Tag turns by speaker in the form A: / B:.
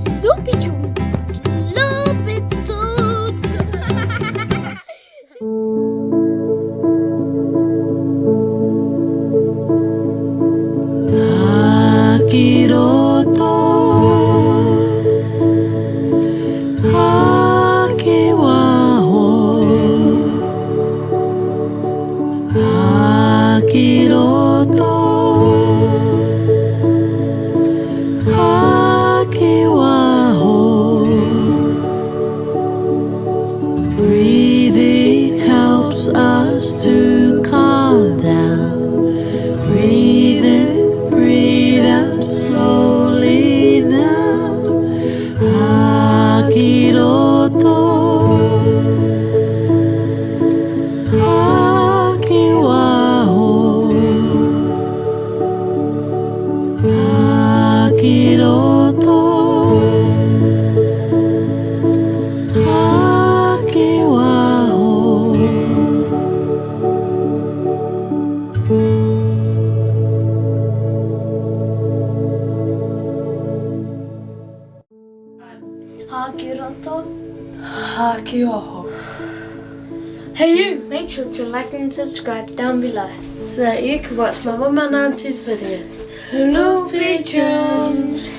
A: tunes, Loopy tunes, Loopy tunes.
B: Roto, waho, Roto, waho. Breathing helps us to calm down. Breathe in, breathe out slowly now. Roto, waho, Roto, waho.
A: Roto.
B: Waho. Hey you!
A: Make sure to like and subscribe down below
B: So that you can watch my mum and auntie's videos.
A: Loopy tunes.